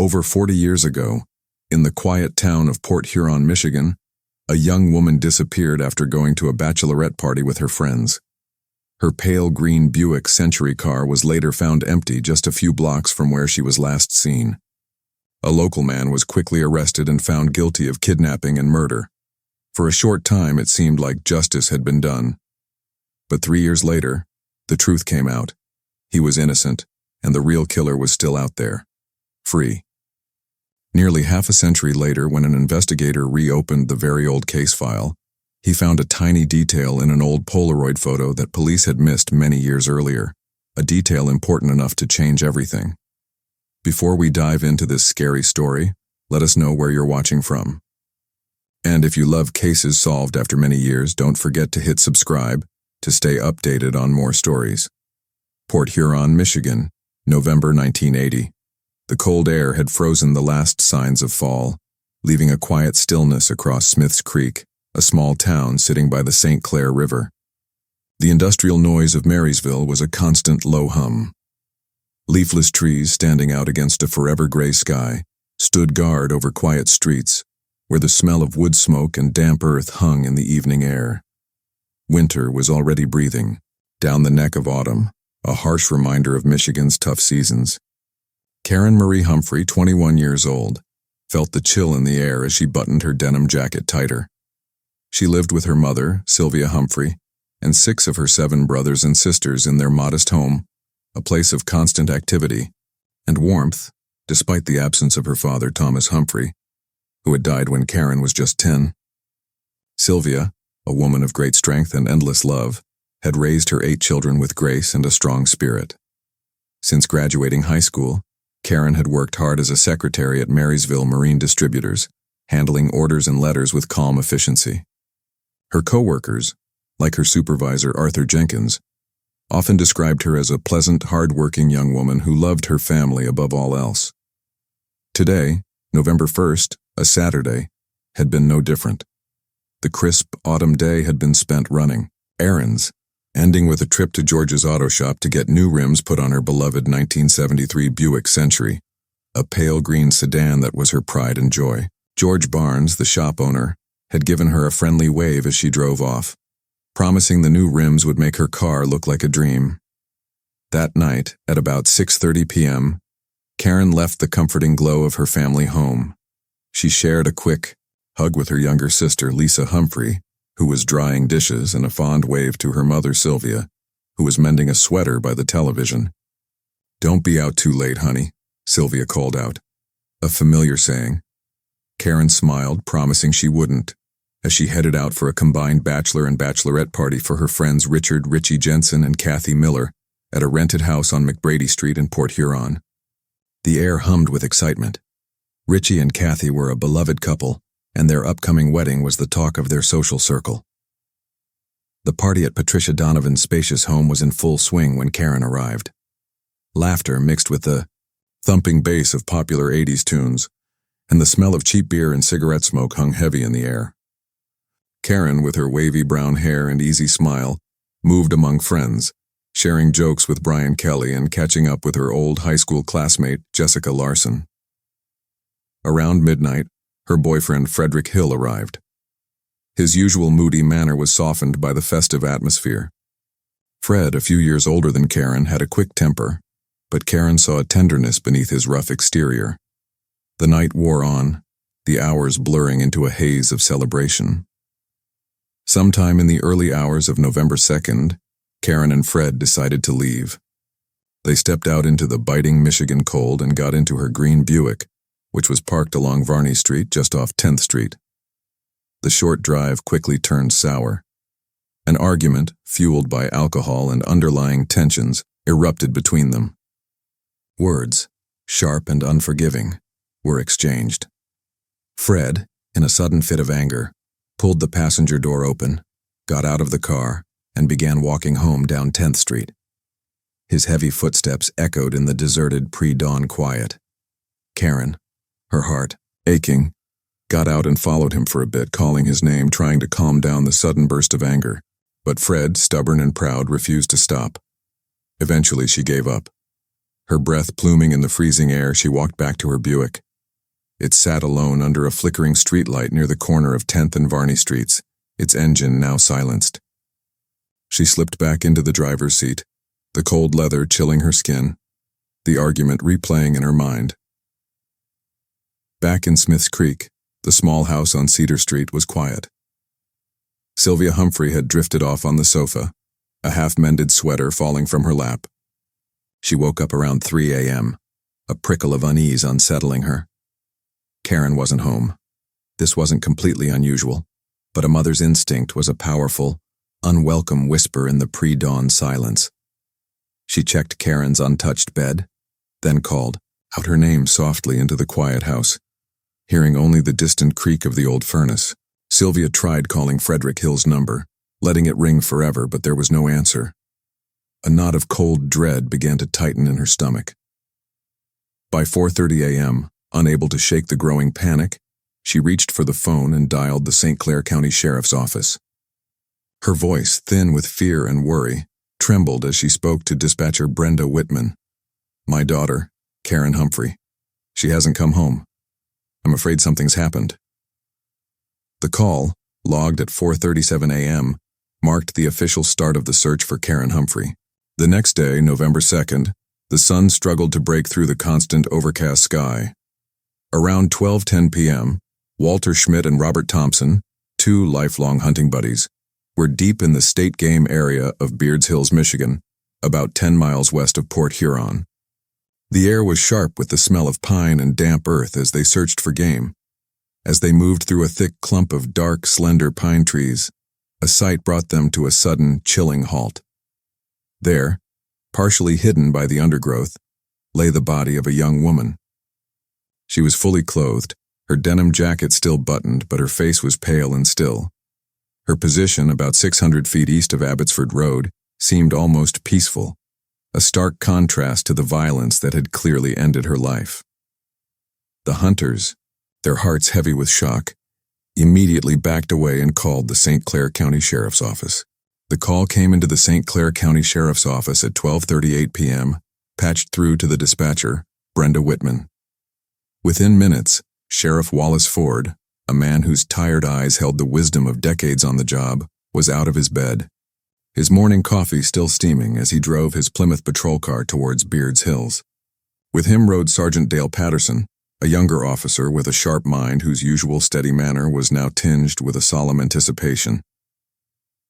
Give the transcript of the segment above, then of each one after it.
Over 40 years ago, in the quiet town of Port Huron, Michigan, a young woman disappeared after going to a bachelorette party with her friends. Her pale green Buick Century car was later found empty just a few blocks from where she was last seen. A local man was quickly arrested and found guilty of kidnapping and murder. For a short time, it seemed like justice had been done. But 3 years later, the truth came out. He was innocent, and the real killer was still out there, free. Nearly half a century later, when an investigator reopened the very old case file, he found a tiny detail in an old Polaroid photo that police had missed many years earlier, a detail important enough to change everything. Before we dive into this scary story, let us know where you're watching from. And if you love cases solved after many years, don't forget to hit subscribe to stay updated on more stories. Port Huron, Michigan, November 1980. The cold air had frozen the last signs of fall, leaving a quiet stillness across Smith's Creek, a small town sitting by the St. Clair River. The industrial noise of Marysville was a constant low hum. Leafless trees standing out against a forever gray sky stood guard over quiet streets, where the smell of wood smoke and damp earth hung in the evening air. Winter was already breathing down the neck of autumn, a harsh reminder of Michigan's tough seasons. Karen Marie Umphrey, 21 years old, felt the chill in the air as she buttoned her denim jacket tighter. She lived with her mother, Sylvia Umphrey, and 6 of her 7 brothers and sisters in their modest home, a place of constant activity and warmth, despite the absence of her father, Thomas Umphrey, who had died when Karen was just 10. Sylvia, a woman of great strength and endless love, had raised her 8 children with grace and a strong spirit. Since graduating high school, Karen had worked hard as a secretary at Marysville Marine Distributors, handling orders and letters with calm efficiency. Her co-workers, like her supervisor Arthur Jenkins, often described her as a pleasant, hard-working young woman who loved her family above all else. Today, November 1st, a Saturday, had been no different. The crisp autumn day had been spent running errands, ending with a trip to George's auto shop to get new rims put on her beloved 1973 Buick Century, a pale green sedan that was her pride and joy. George Barnes, the shop owner, had given her a friendly wave as she drove off, promising the new rims would make her car look like a dream. That night, at about 6:30 p.m., Karen left the comforting glow of her family home. She shared a quick hug with her younger sister, Lisa Umphrey, who was drying dishes, and a fond wave to her mother, Sylvia, who was mending a sweater by the television. "Don't be out too late, honey," Sylvia called out, a familiar saying. Karen smiled, promising she wouldn't, as she headed out for a combined bachelor and bachelorette party for her friends Richie Jensen and Kathy Miller at a rented house on McBrady Street in Port Huron. The air hummed with excitement. Richie and Kathy were a beloved couple, and their upcoming wedding was the talk of their social circle. The party at Patricia Donovan's spacious home was in full swing when Karen arrived. Laughter mixed with the thumping bass of popular 80s tunes, and the smell of cheap beer and cigarette smoke hung heavy in the air. Karen, with her wavy brown hair and easy smile, moved among friends, sharing jokes with Brian Kelly and catching up with her old high school classmate, Jessica Larson. Around midnight, her boyfriend Frederick Hill arrived. His usual moody manner was softened by the festive atmosphere. Fred, a few years older than Karen, had a quick temper, but Karen saw a tenderness beneath his rough exterior. The night wore on, the hours blurring into a haze of celebration. Sometime in the early hours of November 2nd, Karen and Fred decided to leave. They stepped out into the biting Michigan cold and got into her green Buick, which was parked along Varney Street just off 10th Street. The short drive quickly turned sour. An argument, fueled by alcohol and underlying tensions, erupted between them. Words, sharp and unforgiving, were exchanged. Fred, in a sudden fit of anger, pulled the passenger door open, got out of the car, and began walking home down 10th Street. His heavy footsteps echoed in the deserted pre-dawn quiet. Karen, her heart aching, got out and followed him for a bit, calling his name, trying to calm down the sudden burst of anger. But Fred, stubborn and proud, refused to stop. Eventually she gave up. Her breath pluming in the freezing air, she walked back to her Buick. It sat alone under a flickering streetlight near the corner of 10th and Varney Streets, its engine now silenced. She slipped back into the driver's seat, the cold leather chilling her skin, the argument replaying in her mind. Back in Smith's Creek, the small house on Cedar Street was quiet. Sylvia Humphrey had drifted off on the sofa, a half-mended sweater falling from her lap. She woke up around 3 a.m., a prickle of unease unsettling her. Karen wasn't home. This wasn't completely unusual, but a mother's instinct was a powerful, unwelcome whisper in the pre-dawn silence. She checked Karen's untouched bed, then called out her name softly into the quiet house, hearing only the distant creak of the old furnace. Sylvia tried calling Frederick Hill's number, letting it ring forever, but there was no answer. A knot of cold dread began to tighten in her stomach. By 4:30 a.m., unable to shake the growing panic, she reached for the phone and dialed the St. Clair County Sheriff's Office. Her voice, thin with fear and worry, trembled as she spoke to dispatcher Brenda Whitman. "My daughter, Karen Umphrey. She hasn't come home. I'm afraid something's happened." The call, logged at 4:37 a.m., marked the official start of the search for Karen Umphrey. The next day, November 2nd, the sun struggled to break through the constant overcast sky. Around 12:10 p.m., Walter Schmidt and Robert Thompson, two lifelong hunting buddies, were deep in the state game area of Beards Hills, Michigan, about 10 miles west of Port Huron. The air was sharp with the smell of pine and damp earth as they searched for game. As they moved through a thick clump of dark, slender pine trees, a sight brought them to a sudden, chilling halt. There, partially hidden by the undergrowth, lay the body of a young woman. She was fully clothed, her denim jacket still buttoned, but her face was pale and still. Her position, about 600 feet east of Abbotsford Road, seemed almost peaceful, a stark contrast to the violence that had clearly ended her life. The hunters, their hearts heavy with shock, immediately backed away and called the St. Clair County Sheriff's Office. The call came into the St. Clair County Sheriff's Office at 12:38 p.m., patched through to the dispatcher, Brenda Whitman. Within minutes, Sheriff Wallace Ford, a man whose tired eyes held the wisdom of decades on the job, was out of his bed, his morning coffee still steaming as he drove his Plymouth patrol car towards Beards Hills. With him rode Sergeant Dale Patterson, a younger officer with a sharp mind whose usual steady manner was now tinged with a solemn anticipation.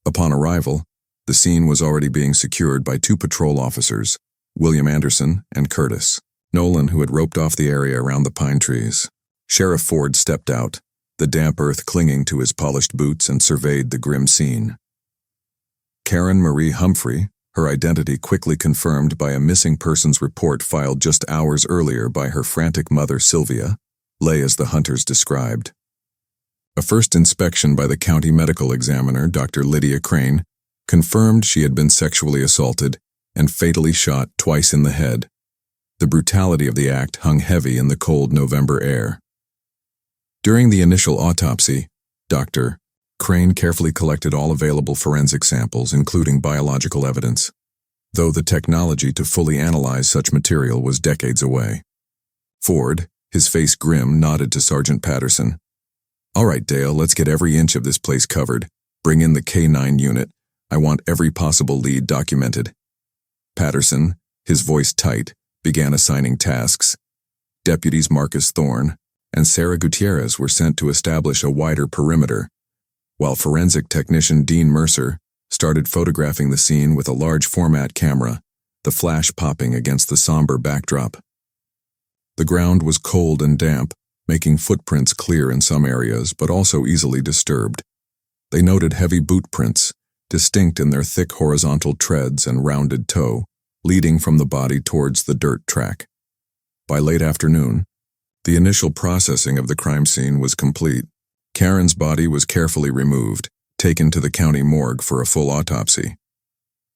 Upon arrival, the scene was already being secured by two patrol officers, William Anderson and Curtis Nolan, who had roped off the area around the pine trees. Sheriff Ford stepped out, the damp earth clinging to his polished boots, and surveyed the grim scene. Karen Marie Humphrey, her identity quickly confirmed by a missing persons report filed just hours earlier by her frantic mother Sylvia, lay as the hunters described. A first inspection by the county medical examiner, Dr. Lydia Crane, confirmed she had been sexually assaulted and fatally shot twice in the head. The brutality of the act hung heavy in the cold November air. During the initial autopsy, Dr. Crane carefully collected all available forensic samples, including biological evidence, though the technology to fully analyze such material was decades away. Ford, his face grim, nodded to Sergeant Patterson. "All right, Dale, let's get every inch of this place covered. Bring in the K-9 unit. I want every possible lead documented." Patterson, his voice tight, began assigning tasks. Deputies Marcus Thorne and Sarah Gutierrez were sent to establish a wider perimeter, while forensic technician Dean Mercer started photographing the scene with a large format camera, the flash popping against the somber backdrop. The ground was cold and damp, making footprints clear in some areas, but also easily disturbed. They noted heavy boot prints, distinct in their thick horizontal treads and rounded toe, leading from the body towards the dirt track. By late afternoon, the initial processing of the crime scene was complete. Karen's body was carefully removed, taken to the county morgue for a full autopsy.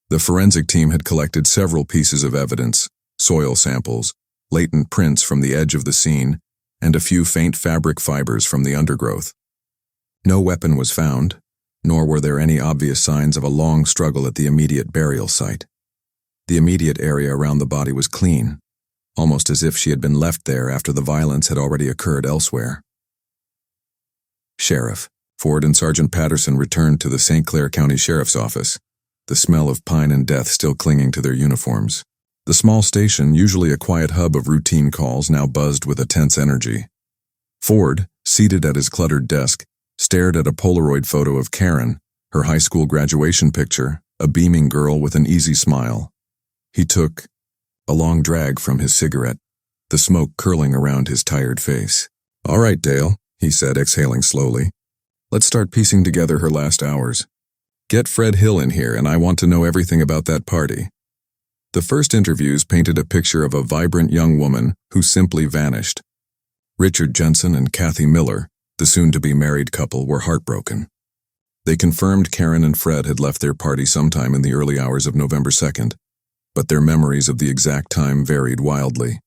The forensic team had collected several pieces of evidence, soil samples, latent prints from the edge of the scene, and a few faint fabric fibers from the undergrowth. No weapon was found, nor were there any obvious signs of a long struggle at the immediate burial site. The immediate area around the body was clean, almost as if she had been left there after the violence had already occurred elsewhere. Sheriff Ford and Sergeant Patterson returned to the St. Clair County Sheriff's Office, the smell of pine and death still clinging to their uniforms. The small station, usually a quiet hub of routine calls, now buzzed with a tense energy. Ford, seated at his cluttered desk, stared at a Polaroid photo of Karen, her high school graduation picture, a beaming girl with an easy smile. He took a long drag from his cigarette, the smoke curling around his tired face. "All right, Dale," he said, exhaling slowly. "Let's start piecing together her last hours. Get Fred Hill in here, and I want to know everything about that party." The first interviews painted a picture of a vibrant young woman who simply vanished. Richard Jensen and Kathy Miller, the soon-to-be married couple, were heartbroken. They confirmed Karen and Fred had left their party sometime in the early hours of November 2nd, but their memories of the exact time varied wildly.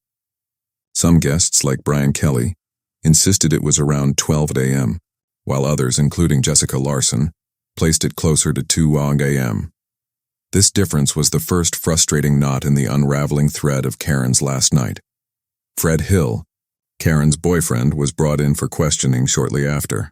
Some guests, like Brian Kelly, insisted it was around 12 a.m., while others, including Jessica Larson, placed it closer to 2 a.m. This difference was the first frustrating knot in the unraveling thread of Karen's last night. Fred Hill, Karen's boyfriend, was brought in for questioning shortly after.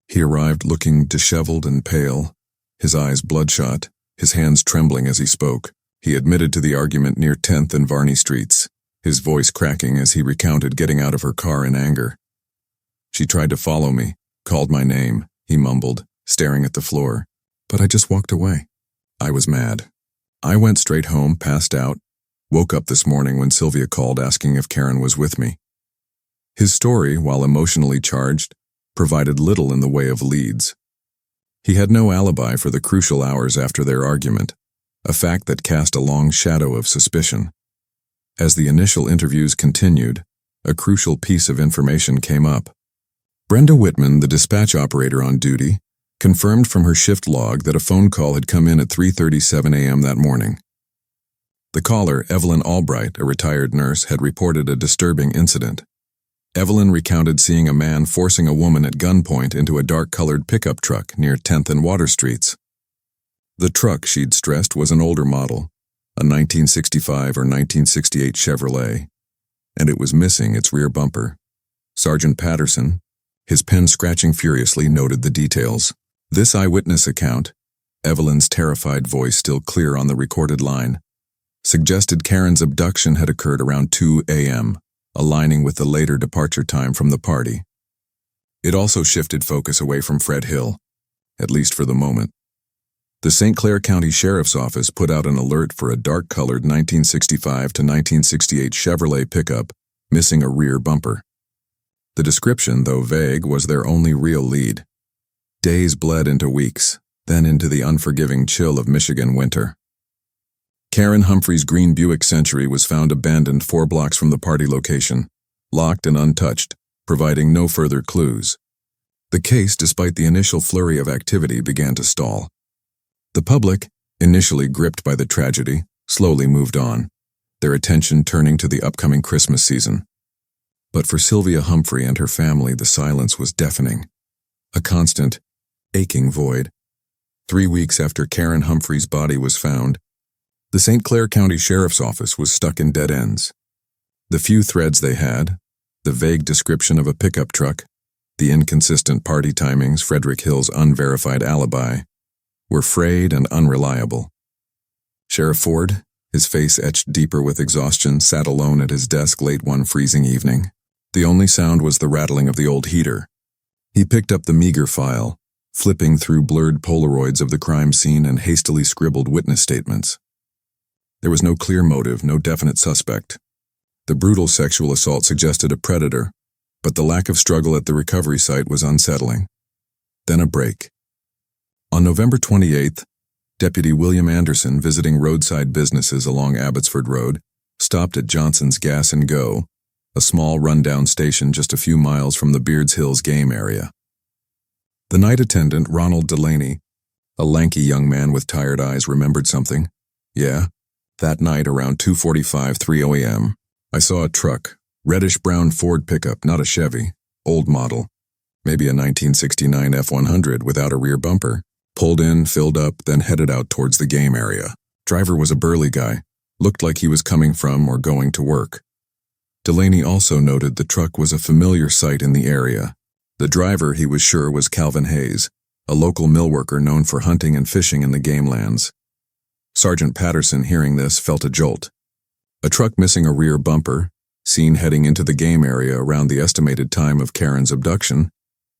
He arrived looking disheveled and pale, his eyes bloodshot, his hands trembling as he spoke. He admitted to the argument near 10th and Varney Streets, his voice cracking as he recounted getting out of her car in anger. "She tried to follow me, called my name," he mumbled, staring at the floor. "But I just walked away. I was mad. I went straight home, passed out, woke up this morning when Sylvia called asking if Karen was with me." His story, while emotionally charged, provided little in the way of leads. He had no alibi for the crucial hours after their argument, a fact that cast a long shadow of suspicion. As the initial interviews continued, a crucial piece of information came up. Brenda Whitman, the dispatch operator on duty, confirmed from her shift log that a phone call had come in at 3:37 a.m. that morning. The caller, Evelyn Albright, a retired nurse, had reported a disturbing incident. Evelyn recounted seeing a man forcing a woman at gunpoint into a dark-colored pickup truck near 10th and Water Streets. The truck, she'd stressed, was an older model, a 1965 or 1968 Chevrolet, and it was missing its rear bumper. Sergeant Patterson, his pen scratching furiously, noted the details. This eyewitness account, Evelyn's terrified voice still clear on the recorded line, suggested Karen's abduction had occurred around 2 a.m., aligning with the later departure time from the party. It also shifted focus away from Fred Hill, at least for the moment. The St. Clair County Sheriff's Office put out an alert for a dark-colored 1965 to 1968 Chevrolet pickup missing a rear bumper. The description, though vague, was their only real lead. Days bled into weeks, then into the unforgiving chill of Michigan winter. Karen Umphrey's green Buick Century was found abandoned 4 blocks from the party location, locked and untouched, providing no further clues. The case, despite the initial flurry of activity, began to stall. The public, initially gripped by the tragedy, slowly moved on, their attention turning to the upcoming Christmas season. But for Sylvia Umphrey and her family, the silence was deafening, a constant, aching void. 3 weeks after Karen Umphrey's body was found, the St. Clair County Sheriff's Office was stuck in dead ends. The few threads they had, the vague description of a pickup truck, the inconsistent party timings, Frederick Hill's unverified alibi, were frayed and unreliable. Sheriff Ford, his face etched deeper with exhaustion, sat alone at his desk late one freezing evening. The only sound was the rattling of the old heater. He picked up the meager file, flipping through blurred Polaroids of the crime scene and hastily scribbled witness statements. There was no clear motive, no definite suspect. The brutal sexual assault suggested a predator, but the lack of struggle at the recovery site was unsettling. Then a break. On November 28th, Deputy William Anderson, visiting roadside businesses along Abbotsford Road, stopped at Johnson's Gas and Go, a small rundown station just a few miles from the Beards Hills game area. The night attendant, Ronald Delaney, a lanky young man with tired eyes, remembered something. "Yeah, that night around 2:45, 3 a.m., I saw a truck, reddish-brown Ford pickup, not a Chevy, old model, maybe a 1969 F100 without a rear bumper, pulled in, filled up, then headed out towards the game area. Driver was a burly guy, looked like he was coming from or going to work. Delaney also noted the truck was a familiar sight in the area. The driver, he was sure, was Calvin Hayes, a local millworker known for hunting and fishing in the game lands. Sergeant Patterson, hearing this, felt a jolt. A truck missing a rear bumper, seen heading into the game area around the estimated time of Karen's abduction,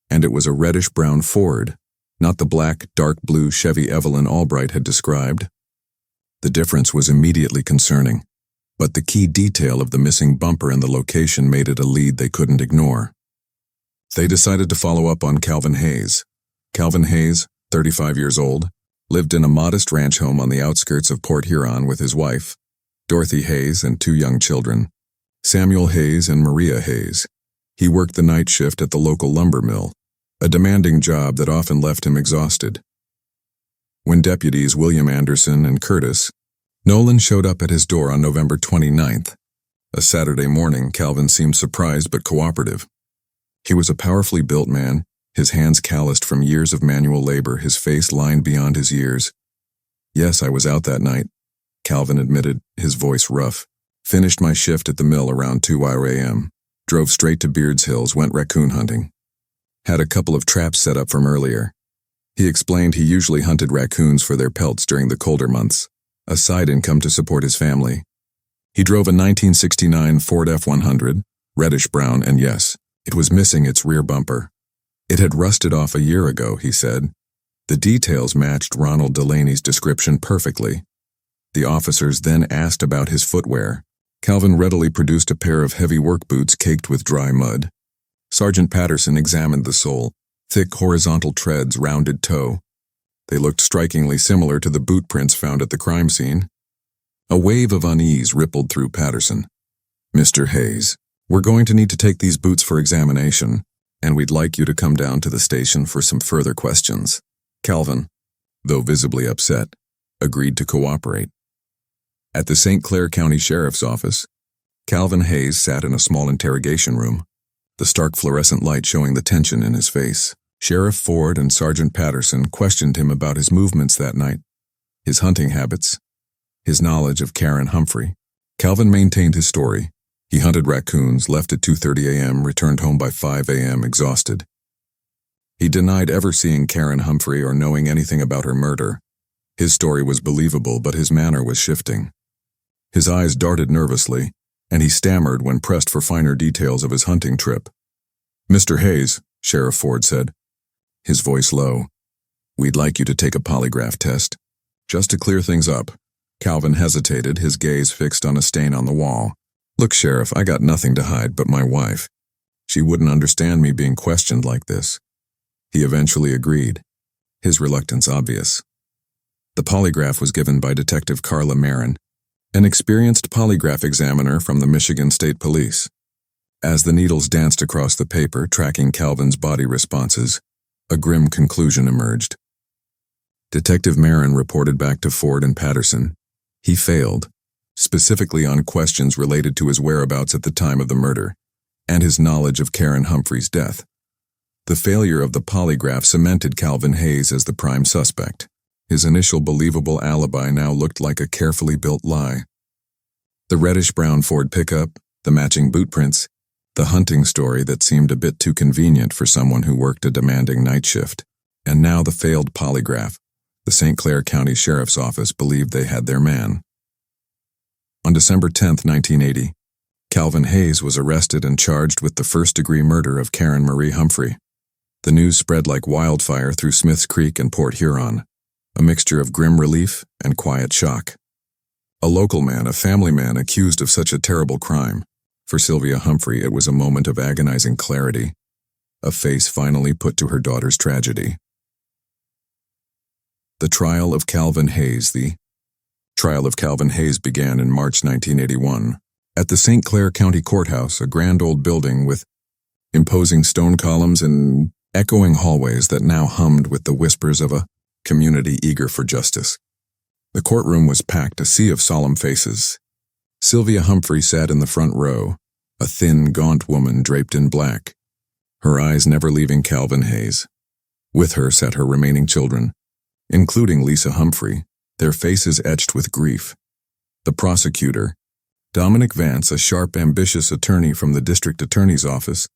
and it was a reddish-brown Ford, not the black, dark blue Chevy Evelyn Albright had described. The difference was immediately concerning, but the key detail of the missing bumper and the location made it a lead they couldn't ignore. They decided to follow up on Calvin Hayes. Calvin Hayes, 35 years old, lived in a modest ranch home on the outskirts of Port Huron with his wife, Dorothy Hayes, and 2 young children, Samuel Hayes and Maria Hayes. He worked the night shift at the local lumber mill, a demanding job that often left him exhausted. When deputies William Anderson and Curtis Nolan showed up at his door on November 29th, a Saturday morning, Calvin seemed surprised but cooperative. He was a powerfully built man, his hands calloused from years of manual labor, his face lined beyond his years. "Yes, I was out that night," Calvin admitted, his voice rough. "Finished my shift at the mill around 2 a.m., drove straight to Beards Hills, went raccoon hunting. Had a couple of traps set up from earlier." He explained he usually hunted raccoons for their pelts during the colder months, a side income to support his family. He drove a 1969 Ford F-100, reddish-brown, and yes, it was missing its rear bumper. It had rusted off a year ago, he said. The details matched Ronald Delaney's description perfectly. The officers then asked about his footwear. Calvin readily produced a pair of heavy work boots caked with dry mud. Sergeant Patterson examined the sole, thick horizontal treads, rounded toe. They looked strikingly similar to the boot prints found at the crime scene. A wave of unease rippled through Patterson. "Mr. Hayes, we're going to need to take these boots for examination, and we'd like you to come down to the station for some further questions." Calvin, though visibly upset, agreed to cooperate. At the St. Clair County Sheriff's Office, Calvin Hayes sat in a small interrogation room, the stark fluorescent light showing the tension in his face. Sheriff Ford and Sergeant Patterson questioned him about his movements that night, his hunting habits, his knowledge of Karen Umphrey. Calvin maintained his story. He hunted raccoons, left at 2:30 a.m., returned home by 5 a.m. exhausted. He denied ever seeing Karen Umphrey or knowing anything about her murder. His story was believable, but his manner was shifting. His eyes darted nervously, and he stammered when pressed for finer details of his hunting trip. "Mr. Hayes," Sheriff Ford said, his voice low, "we'd like you to take a polygraph test. Just to clear things up." Calvin hesitated, his gaze fixed on a stain on the wall. "Look, Sheriff, I got nothing to hide but my wife. She wouldn't understand me being questioned like this." He eventually agreed, his reluctance obvious. The polygraph was given by Detective Carla Marin, an experienced polygraph examiner from the Michigan State Police. As the needles danced across the paper, tracking Calvin's body responses, a grim conclusion emerged. Detective Marin reported back to Ford and Patterson. He failed, specifically on questions related to his whereabouts at the time of the murder, and his knowledge of Karen Umphrey's death. The failure of the polygraph cemented Calvin Hayes as the prime suspect. His initial believable alibi now looked like a carefully built lie. The reddish-brown Ford pickup, the matching boot prints, the hunting story that seemed a bit too convenient for someone who worked a demanding night shift, and now the failed polygraph. The St. Clair County Sheriff's Office believed they had their man. On December 10, 1980, Calvin Hayes was arrested and charged with the first-degree murder of Karen Marie Umphrey. The news spread like wildfire through Smiths Creek and Port Huron, a mixture of grim relief and quiet shock. A local man, a family man, accused of such a terrible crime. For Sylvia Umphrey, it was a moment of agonizing clarity, a face finally put to her daughter's tragedy. The trial of Calvin Hayes. The trial of Calvin Hayes began in March 1981 at the St. Clair County Courthouse, a grand old building with imposing stone columns and echoing hallways that now hummed with the whispers of a community eager for justice. The courtroom was packed, a sea of solemn faces. Sylvia Umphrey sat in the front row, a thin, gaunt woman draped in black, her eyes never leaving Calvin Hayes. With her sat her remaining children, including Lisa Umphrey, their faces etched with grief. The prosecutor, Dominic Vance, a sharp, ambitious attorney from the district attorney's office,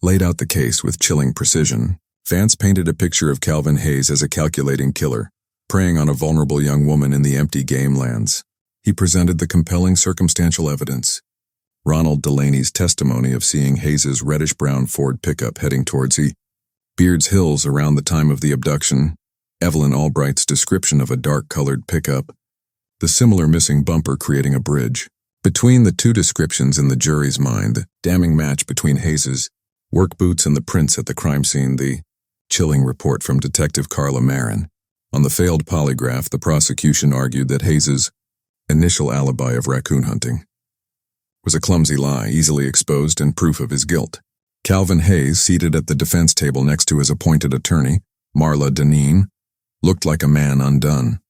laid out the case with chilling precision. Vance painted a picture of Calvin Hayes as a calculating killer, preying on a vulnerable young woman in the empty game lands. He presented the compelling circumstantial evidence. Ronald Delaney's testimony of seeing Hayes's reddish-brown Ford pickup heading towards Beard's Hills around the time of the abduction, Evelyn Albright's description of a dark-colored pickup, the similar missing bumper creating a bridge. Between the two descriptions in the jury's mind, the damning match between Hayes's work boots and the prints at the crime scene, the chilling report from Detective Carla Marin. On the failed polygraph, the prosecution argued that Hayes's initial alibi of raccoon hunting was a clumsy lie, easily exposed and proof of his guilt. Calvin Hayes, seated at the defense table next to his appointed attorney, Marla Deneen, looked like a man undone.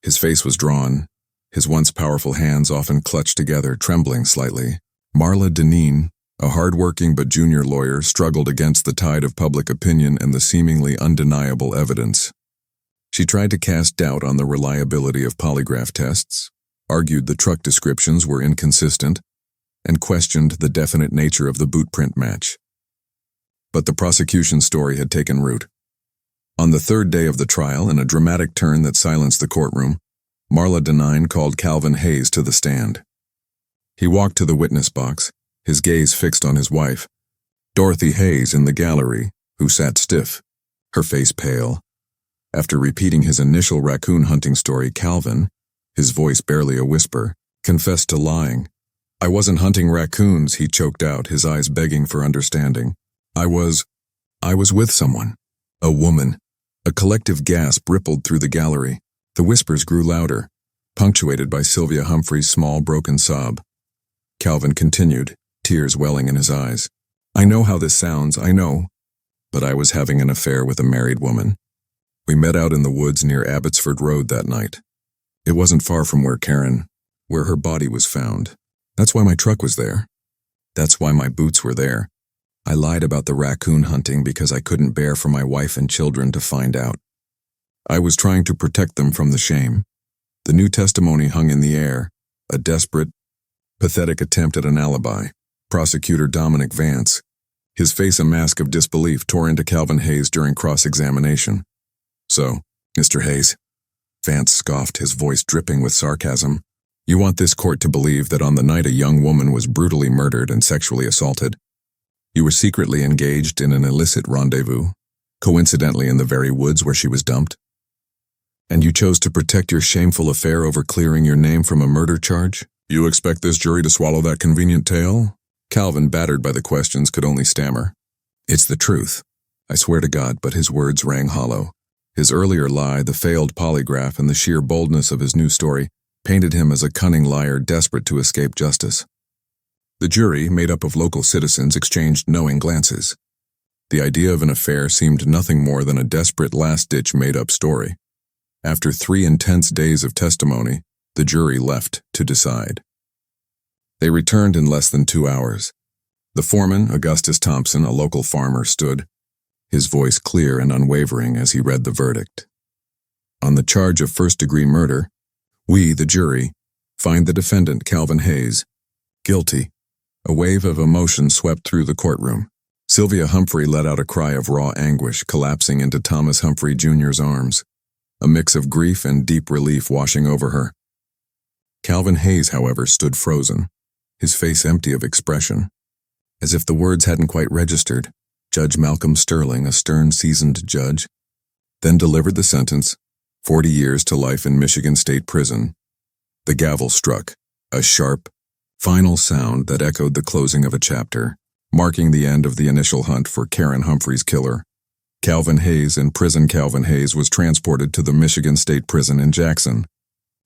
His face was drawn, his once powerful hands often clutched together, trembling slightly. Marla Deneen, a hard-working but junior lawyer, struggled against the tide of public opinion and the seemingly undeniable evidence. She tried to cast doubt on the reliability of polygraph tests, argued the truck descriptions were inconsistent, and questioned the definite nature of the boot print match. But the prosecution's story had taken root. On the third day of the trial, in a dramatic turn that silenced the courtroom, Marla Deneen called Calvin Hayes to the stand. He walked to the witness box, his gaze fixed on his wife, Dorothy Hayes, in the gallery, who sat stiff, her face pale. After repeating his initial raccoon hunting story, Calvin, his voice barely a whisper, confessed to lying. "I wasn't hunting raccoons," he choked out, his eyes begging for understanding. I was with someone. A woman." A collective gasp rippled through the gallery. The whispers grew louder, punctuated by Sylvia Humphrey's small, broken sob. Calvin continued, tears welling in his eyes. "I know how this sounds, I know. But I was having an affair with a married woman. We met out in the woods near Abbotsford Road that night. It wasn't far from where her body was found. That's why my truck was there. That's why my boots were there. I lied about the raccoon hunting because I couldn't bear for my wife and children to find out. I was trying to protect them from the shame." The new testimony hung in the air, a desperate, pathetic attempt at an alibi. Prosecutor Dominic Vance, his face a mask of disbelief, tore into Calvin Hayes during cross-examination. "So, Mr. Hayes," Vance scoffed, his voice dripping with sarcasm, "you want this court to believe that on the night a young woman was brutally murdered and sexually assaulted, you were secretly engaged in an illicit rendezvous, coincidentally in the very woods where she was dumped? And you chose to protect your shameful affair over clearing your name from a murder charge? You expect this jury to swallow that convenient tale?" Calvin, battered by the questions, could only stammer. "It's the truth. I swear to God," but his words rang hollow. His earlier lie, the failed polygraph, and the sheer boldness of his new story painted him as a cunning liar desperate to escape justice. The jury, made up of local citizens, exchanged knowing glances. The idea of an affair seemed nothing more than a desperate last-ditch made-up story. After 3 intense days of testimony, the jury left to decide. They returned in less than 2 hours. The foreman, Augustus Thompson, a local farmer, stood, his voice clear and unwavering as he read the verdict. On the charge of first-degree murder, we, the jury, find the defendant, Calvin Hayes, guilty. A wave of emotion swept through the courtroom. Sylvia Humphrey let out a cry of raw anguish, collapsing into Thomas Humphrey Jr.'s arms, a mix of grief and deep relief washing over her. Calvin Hayes, however, stood frozen, his face empty of expression. As if the words hadn't quite registered, Judge Malcolm Sterling, a stern, seasoned judge, then delivered the sentence, 40 years to life in Michigan State Prison. The gavel struck, a sharp, final sound that echoed the closing of a chapter, marking the end of the initial hunt for Karen Umphrey's killer. Calvin Hayes, in prison. Calvin Hayes was transported to the Michigan State Prison in Jackson.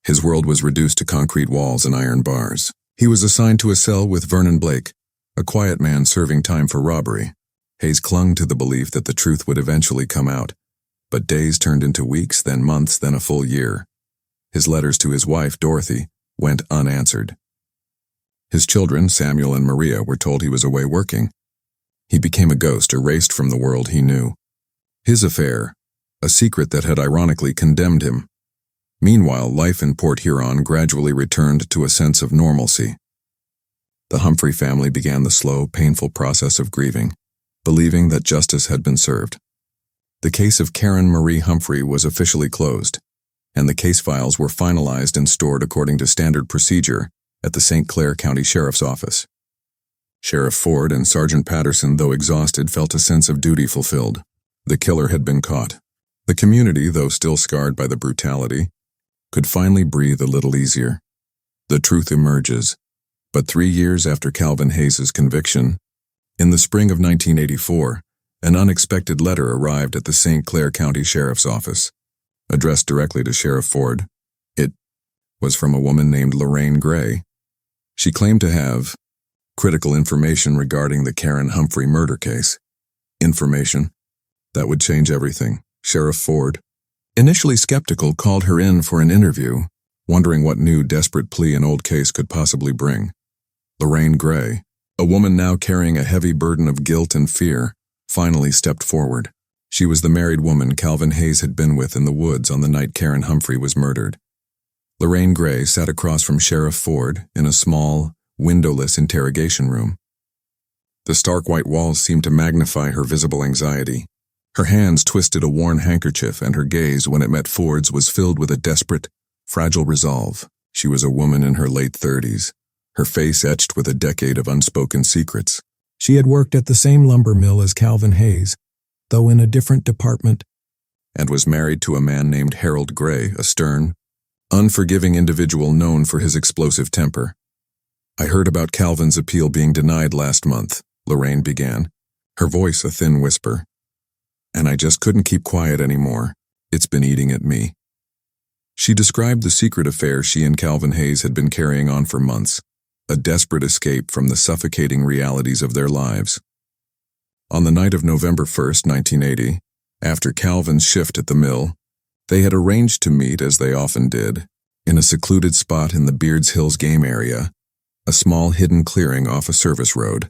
His world was reduced to concrete walls and iron bars. He was assigned to a cell with Vernon Blake, a quiet man serving time for robbery. Hayes clung to the belief that the truth would eventually come out, but days turned into weeks, then months, then a full year. His letters to his wife, Dorothy, went unanswered. His children, Samuel and Maria, were told he was away working. He became a ghost, erased from the world he knew. His affair, a secret that had ironically condemned him, Meanwhile, life in Port Huron gradually returned to a sense of normalcy. The Umphrey family began the slow, painful process of grieving, believing that justice had been served. The case of Karen Marie Umphrey was officially closed, and the case files were finalized and stored according to standard procedure at the St. Clair County Sheriff's Office. Sheriff Ford and Sergeant Patterson, though exhausted, felt a sense of duty fulfilled. The killer had been caught. The community, though still scarred by the brutality, could finally breathe a little easier. The truth emerges. But 3 years after Calvin Hayes' conviction, in the spring of 1984, an unexpected letter arrived at the St. Clair County Sheriff's Office. Addressed directly to Sheriff Ford, it was from a woman named Lorraine Gray. She claimed to have critical information regarding the Karen Umphrey murder case. Information that would change everything. Sheriff Ford, initially skeptical, called her in for an interview, wondering what new desperate plea an old case could possibly bring. Lorraine Gray, a woman now carrying a heavy burden of guilt and fear, finally stepped forward. She was the married woman Calvin Hayes had been with in the woods on the night Karen Umphrey was murdered. Lorraine Gray sat across from Sheriff Ford in a small, windowless interrogation room. The stark white walls seemed to magnify her visible anxiety. Her hands twisted a worn handkerchief, and her gaze, when it met Ford's, was filled with a desperate, fragile resolve. She was a woman in her late 30s, her face etched with a decade of unspoken secrets. She had worked at the same lumber mill as Calvin Hayes, though in a different department, and was married to a man named Harold Gray, a stern, unforgiving individual known for his explosive temper. "I heard about Calvin's appeal being denied last month," Lorraine began, her voice a thin whisper. "And I just couldn't keep quiet anymore. It's been eating at me." She described the secret affair she and Calvin Hayes had been carrying on for months, a desperate escape from the suffocating realities of their lives. On the night of November 1st, 1980, after Calvin's shift at the mill, they had arranged to meet, as they often did, in a secluded spot in the Beards Hills game area, a small hidden clearing off a service road,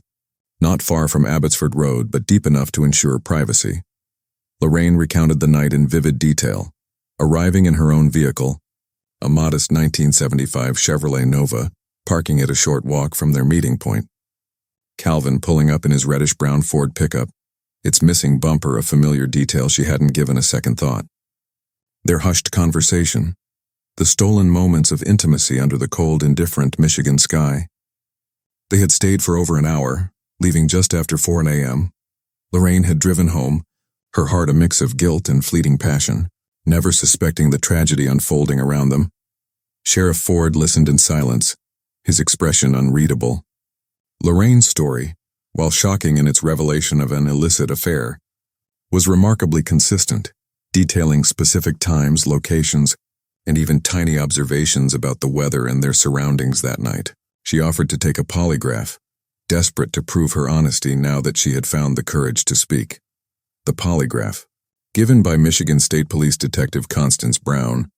not far from Abbotsford Road but deep enough to ensure privacy. Lorraine recounted the night in vivid detail, arriving in her own vehicle, a modest 1975 Chevrolet Nova, parking at a short walk from their meeting point. Calvin pulling up in his reddish-brown Ford pickup, its missing bumper a familiar detail she hadn't given a second thought. Their hushed conversation, the stolen moments of intimacy under the cold, indifferent Michigan sky. They had stayed for over an hour, leaving just after 4 a.m. Lorraine had driven home, her heart a mix of guilt and fleeting passion, never suspecting the tragedy unfolding around them. Sheriff Ford listened in silence, his expression unreadable. Lorraine's story, while shocking in its revelation of an illicit affair, was remarkably consistent, detailing specific times, locations, and even tiny observations about the weather and their surroundings that night. She offered to take a polygraph, desperate to prove her honesty now that she had found the courage to speak. The polygraph, given by Michigan State Police Detective Constance Brown,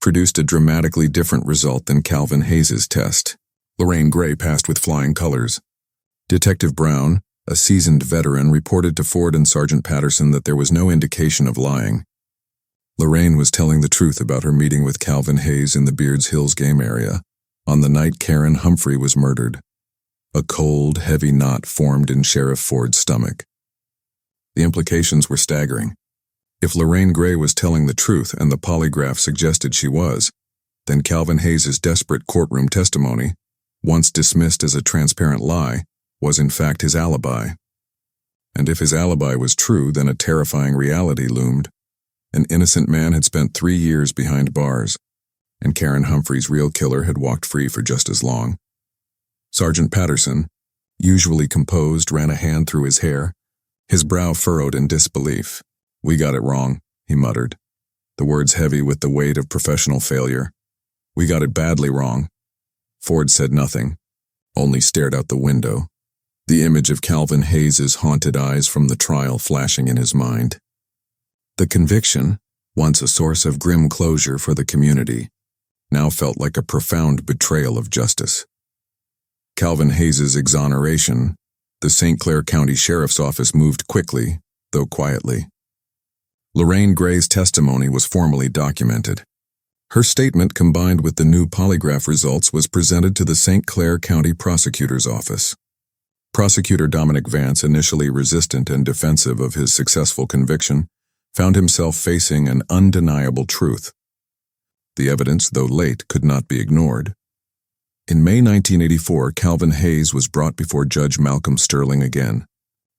produced a dramatically different result than Calvin Hayes' test. Lorraine Gray passed with flying colors. Detective Brown, a seasoned veteran, reported to Ford and Sergeant Patterson that there was no indication of lying. Lorraine was telling the truth about her meeting with Calvin Hayes in the Beards Hills game area on the night Karen Umphrey was murdered. A cold, heavy knot formed in Sheriff Ford's stomach. The implications were staggering. If Lorraine Gray was telling the truth and the polygraph suggested she was, then Calvin Hayes' desperate courtroom testimony, once dismissed as a transparent lie, was in fact his alibi. And if his alibi was true, then a terrifying reality loomed. An innocent man had spent 3 years behind bars, and Karen Umphrey's real killer had walked free for just as long. Sergeant Patterson, usually composed, ran a hand through his hair, his brow furrowed in disbelief. "We got it wrong," he muttered, the words heavy with the weight of professional failure. "We got it badly wrong." Ford said nothing, only stared out the window, the image of Calvin Hayes' haunted eyes from the trial flashing in his mind. The conviction, once a source of grim closure for the community, now felt like a profound betrayal of justice. Calvin Hayes' exoneration, the St. Clair County Sheriff's Office moved quickly, though quietly. Lorraine Gray's testimony was formally documented. Her statement, combined with the new polygraph results, was presented to the St. Clair County Prosecutor's Office. Prosecutor Dominic Vance, initially resistant and defensive of his successful conviction, found himself facing an undeniable truth. The evidence, though late, could not be ignored. In May 1984, Calvin Hayes was brought before Judge Malcolm Sterling again.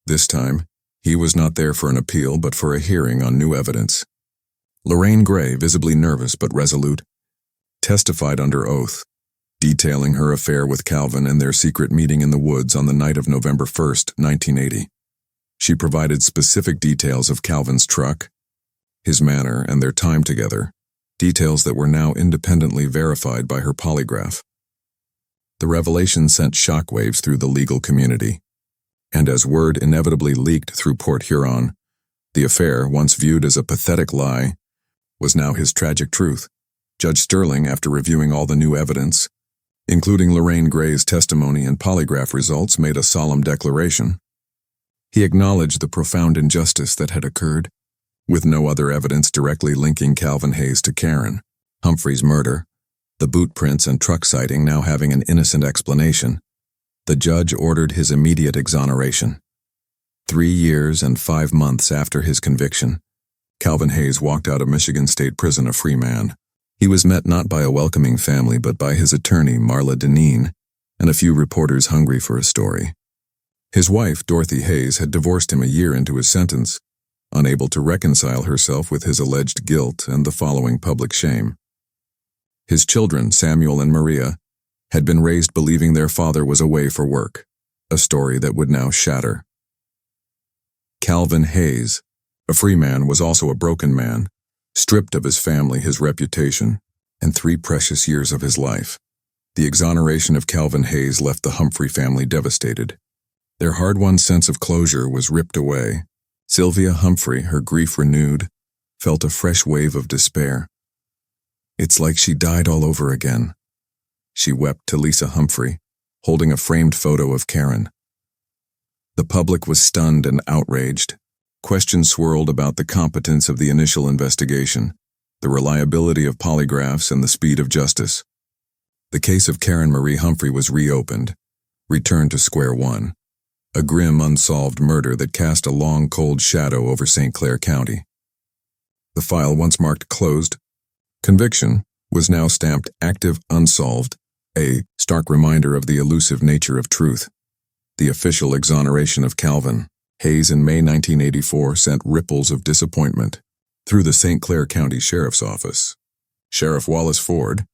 This time, he was not there for an appeal but for a hearing on new evidence. Lorraine Gray, visibly nervous but resolute, testified under oath, detailing her affair with Calvin and their secret meeting in the woods on the night of November 1, 1980. She provided specific details of Calvin's truck, his manner, and their time together, details that were now independently verified by her polygraph. The revelation sent shockwaves through the legal community, and as word inevitably leaked through Port Huron, the affair, once viewed as a pathetic lie, was now his tragic truth. Judge Sterling, after reviewing all the new evidence, including Lorraine Gray's testimony and polygraph results, made a solemn declaration. He acknowledged the profound injustice that had occurred, with no other evidence directly linking Calvin Hayes to Karen Umphrey's murder, the boot prints and truck sighting now having an innocent explanation. The judge ordered his immediate exoneration. 3 years and 5 months after his conviction, Calvin Hayes walked out of Michigan State Prison a free man. He was met not by a welcoming family but by his attorney, Marla Deneen, and a few reporters hungry for a story. His wife, Dorothy Hayes, had divorced him a year into his sentence, unable to reconcile herself with his alleged guilt and the following public shame. His children, Samuel and Maria, had been raised believing their father was away for work, a story that would now shatter. Calvin Hayes, a free man, was also a broken man, stripped of his family, his reputation, and 3 precious years of his life. The exoneration of Calvin Hayes left the Umphrey family devastated. Their hard-won sense of closure was ripped away. Sylvia Umphrey, her grief renewed, felt a fresh wave of despair. "It's like she died all over again," she wept to Lisa Umphrey, holding a framed photo of Karen. The public was stunned and outraged. Questions swirled about the competence of the initial investigation, the reliability of polygraphs, and the speed of justice. The case of Karen Marie Umphrey was reopened, returned to square one, a grim, unsolved murder that cast a long, cold shadow over St. Clair County. The file, once marked closed, conviction, was now stamped active unsolved, a stark reminder of the elusive nature of truth. The official exoneration of Calvin Hayes in May 1984 sent ripples of disappointment through the St. Clair County Sheriff's Office. Sheriff Wallace Ford,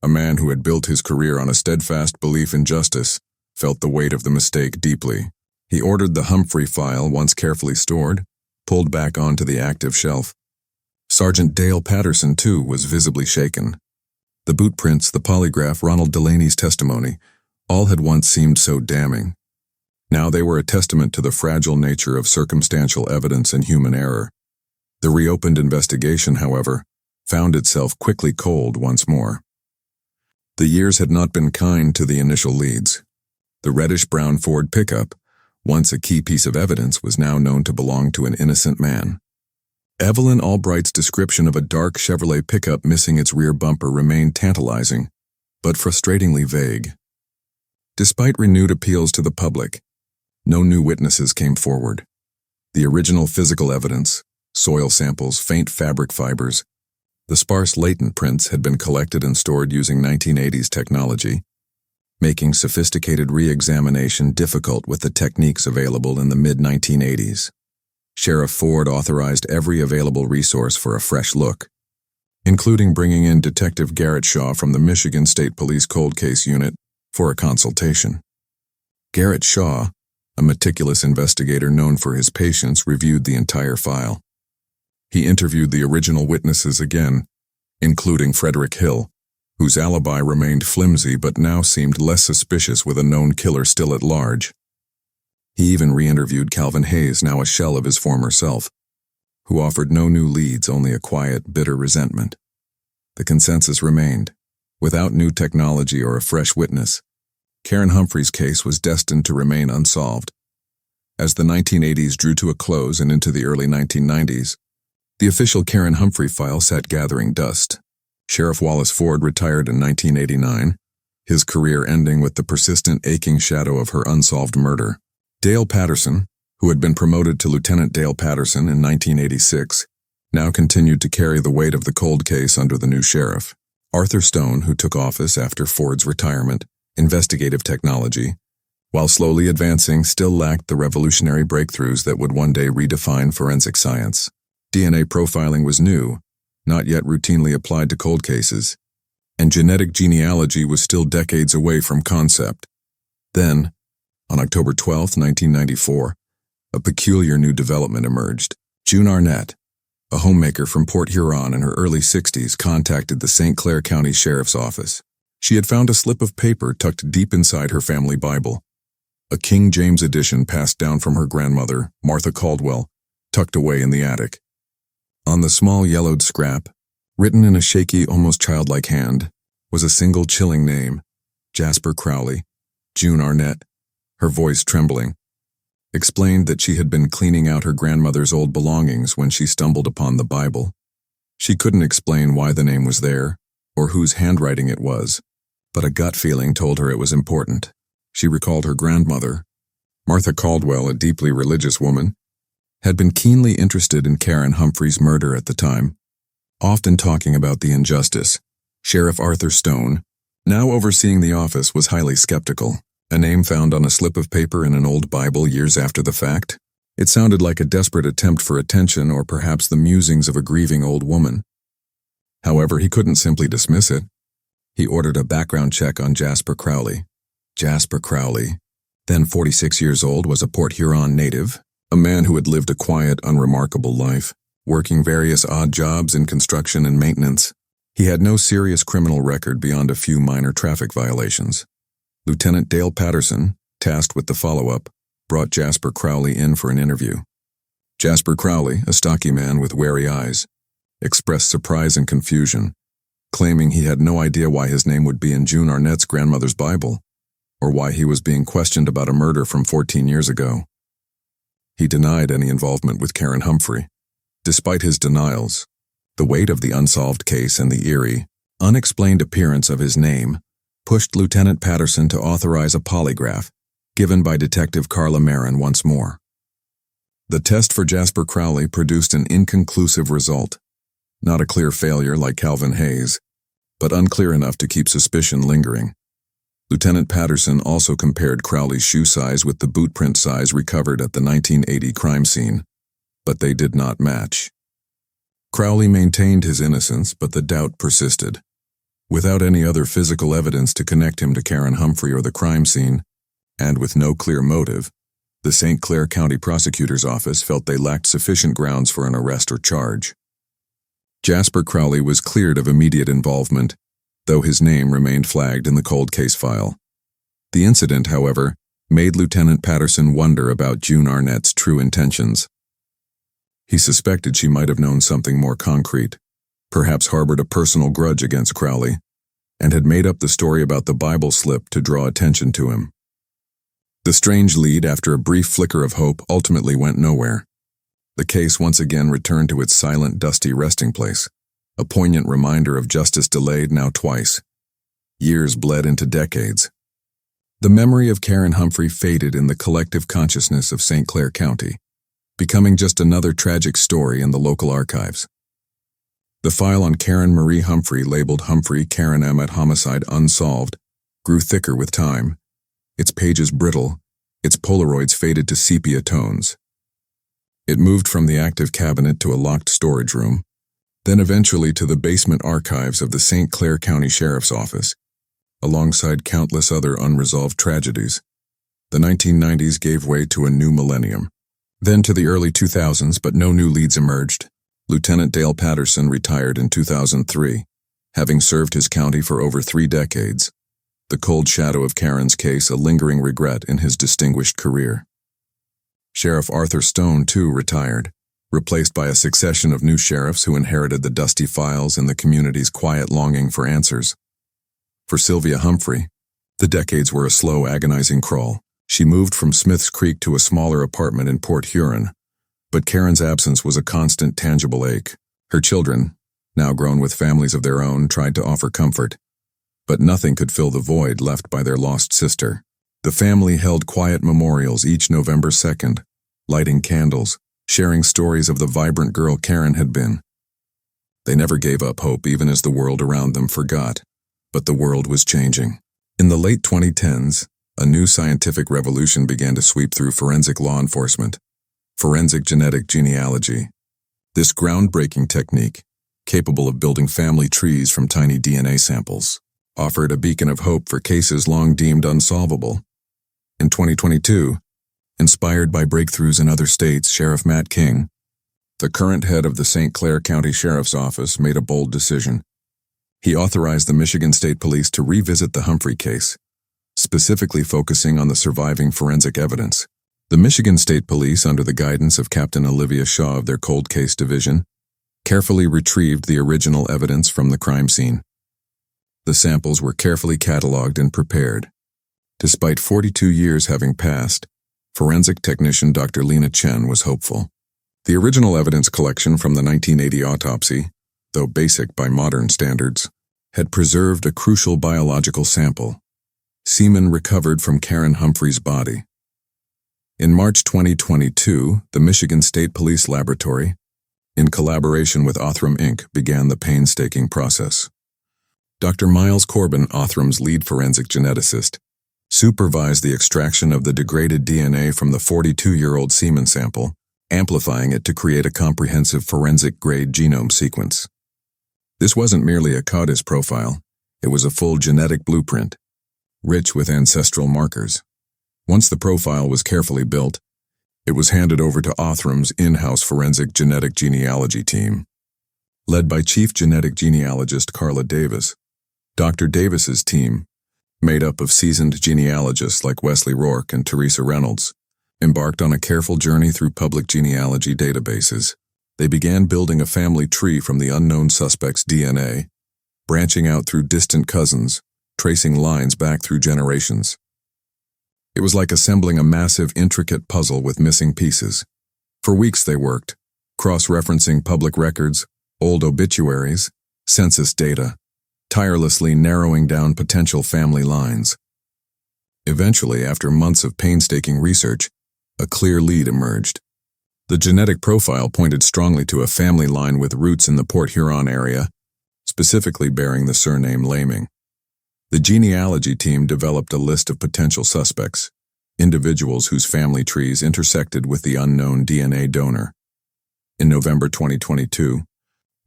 a man who had built his career on a steadfast belief in justice, felt the weight of the mistake deeply. He ordered the Umphrey file, once carefully stored, pulled back onto the active shelf. Sergeant Dale Patterson, too, was visibly shaken. The boot prints, the polygraph, Ronald Delaney's testimony, all had once seemed so damning. Now they were a testament to the fragile nature of circumstantial evidence and human error. The reopened investigation, however, found itself quickly cold once more. The years had not been kind to the initial leads. The reddish-brown Ford pickup, once a key piece of evidence, was now known to belong to an innocent man. Evelyn Albright's description of a dark Chevrolet pickup missing its rear bumper remained tantalizing, but frustratingly vague. Despite renewed appeals to the public, no new witnesses came forward. The original physical evidence, soil samples, faint fabric fibers, the sparse latent prints had been collected and stored using 1980s technology, making sophisticated re-examination difficult with the techniques available in the mid-1980s. Sheriff Ford authorized every available resource for a fresh look, including bringing in Detective Garrett Shaw from the Michigan State Police Cold Case Unit for a consultation. Garrett Shaw, a meticulous investigator known for his patience, reviewed the entire file. He interviewed the original witnesses again, including Frederick Hill, whose alibi remained flimsy but now seemed less suspicious with a known killer still at large. He even re-interviewed Calvin Hayes, now a shell of his former self, who offered no new leads, only a quiet, bitter resentment. The consensus remained. Without new technology or a fresh witness, Karen Umphrey's case was destined to remain unsolved. As the 1980s drew to a close and into the early 1990s, the official Karen Umphrey file sat gathering dust. Sheriff Wallace Ford retired in 1989, his career ending with the persistent aching shadow of her unsolved murder. Dale Patterson, who had been promoted to Lieutenant Dale Patterson in 1986, now continued to carry the weight of the cold case under the new sheriff. Arthur Stone, who took office after Ford's retirement, investigative technology, while slowly advancing, still lacked the revolutionary breakthroughs that would one day redefine forensic science. DNA profiling was new, not yet routinely applied to cold cases, and genetic genealogy was still decades away from concept. Then, on October 12, 1994, a peculiar new development emerged. June Arnett, a homemaker from Port Huron in her early 60s, contacted the St. Clair County Sheriff's Office. She had found a slip of paper tucked deep inside her family Bible, a King James edition passed down from her grandmother, Martha Caldwell, tucked away in the attic. On the small yellowed scrap, written in a shaky, almost childlike hand, was a single chilling name, Jasper Crowley. June Arnett, her voice trembling, explained that she had been cleaning out her grandmother's old belongings when she stumbled upon the Bible. She couldn't explain why the name was there, or whose handwriting it was, but a gut feeling told her it was important. She recalled her grandmother, Martha Caldwell, a deeply religious woman, had been keenly interested in Karen Umphrey's murder at the time, often talking about the injustice. Sheriff Arthur Stone, now overseeing the office, was highly skeptical. A name found on a slip of paper in an old Bible years after the fact? It sounded like a desperate attempt for attention, or perhaps the musings of a grieving old woman. However, he couldn't simply dismiss it. He ordered a background check on Jasper Crowley. Jasper Crowley, then 46 years old, was a Port Huron native, a man who had lived a quiet, unremarkable life, working various odd jobs in construction and maintenance. He had no serious criminal record beyond a few minor traffic violations. Lieutenant Dale Patterson, tasked with the follow-up, brought Jasper Crowley in for an interview. Jasper Crowley, a stocky man with wary eyes, expressed surprise and confusion, claiming he had no idea why his name would be in June Arnett's grandmother's Bible, or why he was being questioned about a murder from 14 years ago. He denied any involvement with Karen Umphrey. Despite his denials, the weight of the unsolved case and the eerie, unexplained appearance of his name pushed Lieutenant Patterson to authorize a polygraph, given by Detective Carla Marin once more. The test for Jasper Crowley produced an inconclusive result. Not a clear failure like Calvin Hayes, but unclear enough to keep suspicion lingering. Lieutenant Patterson also compared Crowley's shoe size with the boot print size recovered at the 1980 crime scene, but they did not match. Crowley maintained his innocence, but the doubt persisted. Without any other physical evidence to connect him to Karen Umphrey or the crime scene, and with no clear motive, the St. Clair County Prosecutor's Office felt they lacked sufficient grounds for an arrest or charge. Jasper Crowley was cleared of immediate involvement, though his name remained flagged in the cold case file. The incident, however, made Lieutenant Patterson wonder about June Arnett's true intentions. He suspected she might have known something more concrete, perhaps harbored a personal grudge against Crowley, and had made up the story about the Bible slip to draw attention to him. The strange lead, after a brief flicker of hope, ultimately went nowhere. The case once again returned to its silent, dusty resting place, a poignant reminder of justice delayed now twice. Years bled into decades. The memory of Karen Umphrey faded in the collective consciousness of St. Clair County, becoming just another tragic story in the local archives. The file on Karen Marie Umphrey, labeled Humphrey Karen Emmett Homicide Unsolved, grew thicker with time, its pages brittle, its Polaroids faded to sepia tones. It moved from the active cabinet to a locked storage room, then eventually to the basement archives of the St. Clair County Sheriff's Office, alongside countless other unresolved tragedies. The 1990s gave way to a new millennium. Then to the early 2000s, but no new leads emerged. Lieutenant Dale Patterson retired in 2003, having served his county for over 3 decades, the cold shadow of Karen's case a lingering regret in his distinguished career. Sheriff Arthur Stone, too, retired, replaced by a succession of new sheriffs who inherited the dusty files and the community's quiet longing for answers. For Sylvia Umphrey, the decades were a slow, agonizing crawl. She moved from Smith's Creek to a smaller apartment in Port Huron, but Karen's absence was a constant, tangible ache. Her children, now grown with families of their own, tried to offer comfort. But nothing could fill the void left by their lost sister. The family held quiet memorials each November 2nd, lighting candles, sharing stories of the vibrant girl Karen had been. They never gave up hope even as the world around them forgot. But the world was changing. In the late 2010s, a new scientific revolution began to sweep through forensic law enforcement: forensic genetic genealogy. This groundbreaking technique, capable of building family trees from tiny DNA samples, offered a beacon of hope for cases long deemed unsolvable. In 2022, inspired by breakthroughs in other states, Sheriff Matt King, the current head of the St. Clair County Sheriff's Office, made a bold decision. He authorized the Michigan State Police to revisit the Umphrey case, specifically focusing on the surviving forensic evidence. The Michigan State Police, under the guidance of Captain Olivia Shaw of their Cold Case Division, carefully retrieved the original evidence from the crime scene. The samples were carefully cataloged and prepared. Despite 42 years having passed, forensic technician Dr. Lena Chen was hopeful. The original evidence collection from the 1980 autopsy, though basic by modern standards, had preserved a crucial biological sample: semen recovered from Karen Umphrey's body. In March 2022, the Michigan State Police Laboratory, in collaboration with Othram Inc., began the painstaking process. Dr. Miles Corbin, Othram's lead forensic geneticist, supervised the extraction of the degraded DNA from the 42-year-old semen sample, amplifying it to create a comprehensive forensic-grade genome sequence. This wasn't merely a CODIS profile, it was a full genetic blueprint, rich with ancestral markers. Once the profile was carefully built, it was handed over to Othram's in-house forensic genetic genealogy team. Led by Chief Genetic Genealogist Carla Davis, Dr. Davis's team, made up of seasoned genealogists like Wesley Rourke and Teresa Reynolds, embarked on a careful journey through public genealogy databases. They began building a family tree from the unknown suspect's DNA, branching out through distant cousins, tracing lines back through generations. It was like assembling a massive, intricate puzzle with missing pieces. For weeks they worked, cross-referencing public records, old obituaries, census data, tirelessly narrowing down potential family lines. Eventually, after months of painstaking research, a clear lead emerged. The genetic profile pointed strongly to a family line with roots in the Port Huron area, specifically bearing the surname Laming. The genealogy team developed a list of potential suspects, individuals whose family trees intersected with the unknown DNA donor. In November 2022,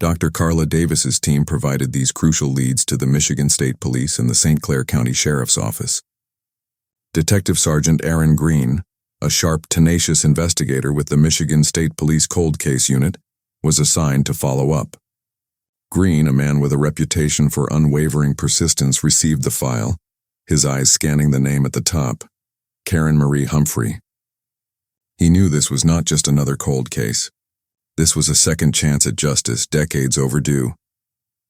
Dr. Carla Davis's team provided these crucial leads to the Michigan State Police and the St. Clair County Sheriff's Office. Detective Sergeant Aaron Green, a sharp, tenacious investigator with the Michigan State Police Cold Case Unit, was assigned to follow up. Green, a man with a reputation for unwavering persistence, received the file, his eyes scanning the name at the top: Karen Marie Umphrey. He knew this was not just another cold case. This was a second chance at justice, decades overdue.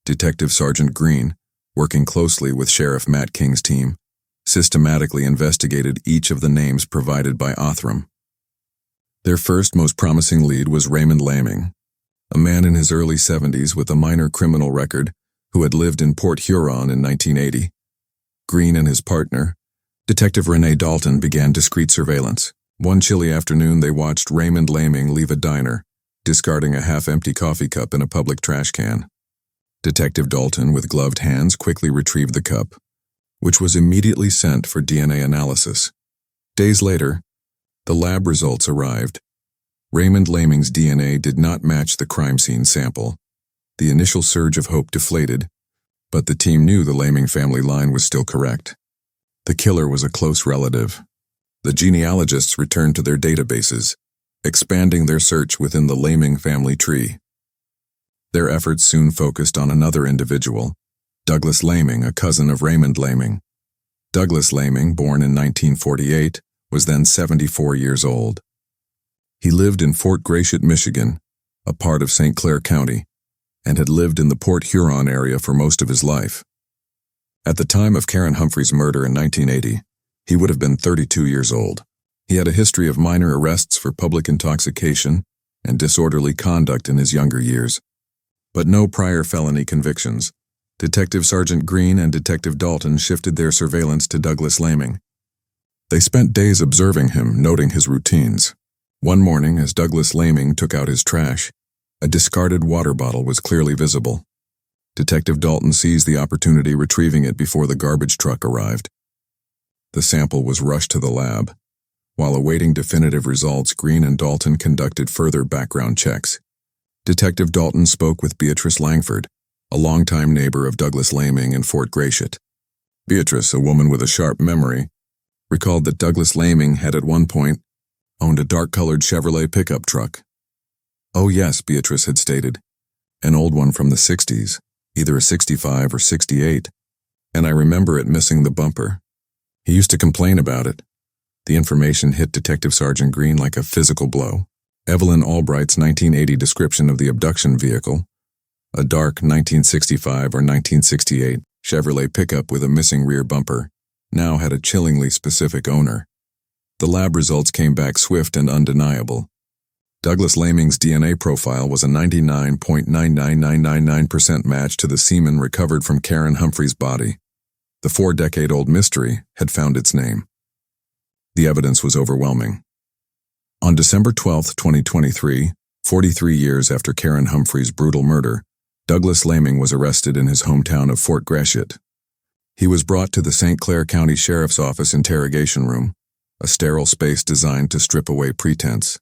Detective Sergeant Green, working closely with Sheriff Matt King's team, systematically investigated each of the names provided by Othram. Their first, most promising lead was Raymond Laming, a man in his early 70s with a minor criminal record who had lived in Port Huron in 1980. Green and his partner, Detective Renee Dalton, began discreet surveillance. One chilly afternoon, they watched Raymond Laming leave a diner, discarding a half-empty coffee cup in a public trash can. Detective Dalton, with gloved hands, quickly retrieved the cup, which was immediately sent for DNA analysis. Days later, the lab results arrived. Raymond Laming's DNA did not match the crime scene sample. The initial surge of hope deflated, but the team knew the Laming family line was still correct. The killer was a close relative. The genealogists returned to their databases, expanding their search within the Laming family tree. Their efforts soon focused on another individual, Douglas Laming, a cousin of Raymond Laming. Douglas Laming, born in 1948, was then 74 years old. He lived in Fort Gratiot, Michigan, a part of St. Clair County, and had lived in the Port Huron area for most of his life. At the time of Karen Umphrey's murder in 1980, he would have been 32 years old. He had a history of minor arrests for public intoxication and disorderly conduct in his younger years. but no prior felony convictions. Detective Sergeant Green and Detective Dalton shifted their surveillance to Douglas Laming. They spent days observing him, noting his routines. One morning, as Douglas Laming took out his trash, a discarded water bottle was clearly visible. Detective Dalton seized the opportunity, retrieving it before the garbage truck arrived. The sample was rushed to the lab. While awaiting definitive results, Green and Dalton conducted further background checks. Detective Dalton spoke with Beatrice Langford, a longtime neighbor of Douglas Laming in Fort Gratiot. Beatrice, a woman with a sharp memory, recalled that Douglas Laming had at one point owned a dark-colored Chevrolet pickup truck. "Oh yes," Beatrice had stated, "an old one from the 60s, either a 65 or 68, and I remember it missing the bumper. He used to complain about it." The information hit Detective Sergeant Green like a physical blow. Evelyn Albright's 1980 description of the abduction vehicle, a dark 1965 or 1968 Chevrolet pickup with a missing rear bumper, now had a chillingly specific owner. The lab results came back swift and undeniable. Douglas Laming's DNA profile was a 99.99999% match to the semen recovered from Karen Umphrey's body. The 4-decade-old mystery had found its name. The evidence was overwhelming. On December 12, 2023, 43 years after Karen Umphrey's brutal murder, Douglas Laming was arrested in his hometown of Fort Gratiot. He was brought to the St. Clair County Sheriff's Office interrogation room, a sterile space designed to strip away pretense.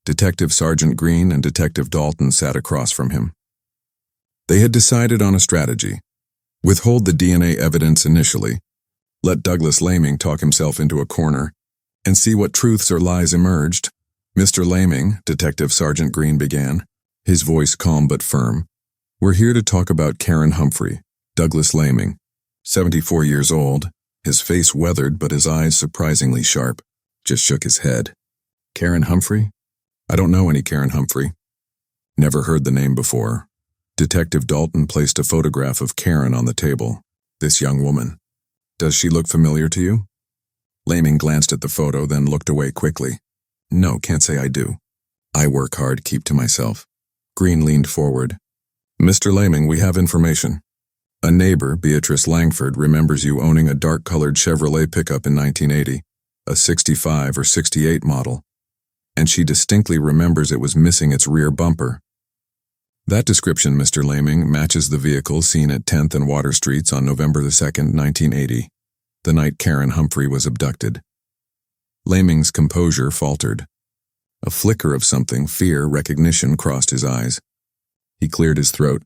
Detective Sergeant Green and Detective Dalton sat across from him. They had decided on a strategy. Withhold the DNA evidence initially, let Douglas Laming talk himself into a corner, and see what truths or lies emerged. "Mr. Laming," Detective Sergeant Green began, his voice calm but firm, "we're here to talk about Karen Umphrey." Douglas Laming, 74 years old, his face weathered but his eyes surprisingly sharp, just shook his head. "Karen Umphrey? I don't know any Karen Umphrey. Never heard the name before." Detective Dalton placed a photograph of Karen on the table. "This young woman. Does she look familiar to you?" Laming glanced at the photo, then looked away quickly. "No, can't say I do. I work hard, keep to myself." Green leaned forward. "Mr. Laming, we have information. A neighbor, Beatrice Langford, remembers you owning a dark-colored Chevrolet pickup in 1980, a 65 or 68 model, and she distinctly remembers it was missing its rear bumper. That description, Mr. Laming, matches the vehicle seen at 10th and Water Streets on November the 2nd, 1980, the night Karen Umphrey was abducted." Laming's composure faltered. A flicker of something, fear, recognition, crossed his eyes. He cleared his throat.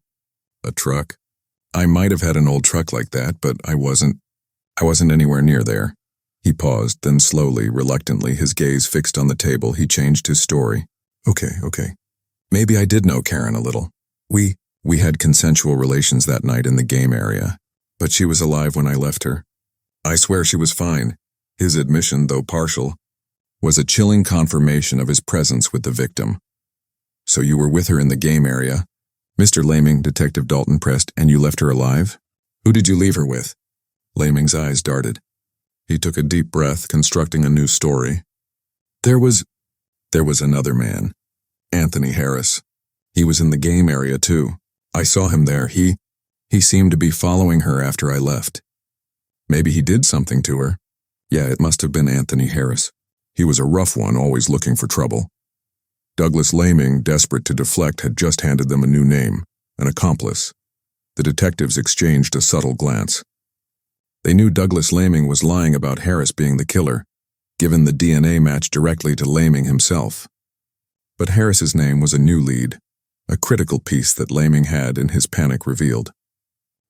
"A truck? I might have had an old truck like that, but I wasn't anywhere near there." He paused, then slowly, reluctantly, his gaze fixed on the table, he changed his story. Okay. Maybe I did know Karen a little. We had consensual relations that night in the game area, but she was alive when I left her. I swear she was fine." His admission, though partial, was a chilling confirmation of his presence with the victim. "So you were with her in the game area?" "Mr. Laming," Detective Dalton pressed, "and you left her alive? Who did you leave her with?" Laming's eyes darted. He took a deep breath, constructing a new story. There was another man. Anthony Harris. He was in the game area too. I saw him there. He seemed to be following her after I left. Maybe he did something to her. Yeah, it must have been Anthony Harris. He was a rough one, always looking for trouble. Douglas Laming, desperate to deflect, had just handed them a new name, an accomplice. The detectives exchanged a subtle glance. They knew Douglas Laming was lying about Harris being the killer, given the DNA match directly to Laming himself. But Harris's name was a new lead, a critical piece that Laming had in his panic revealed.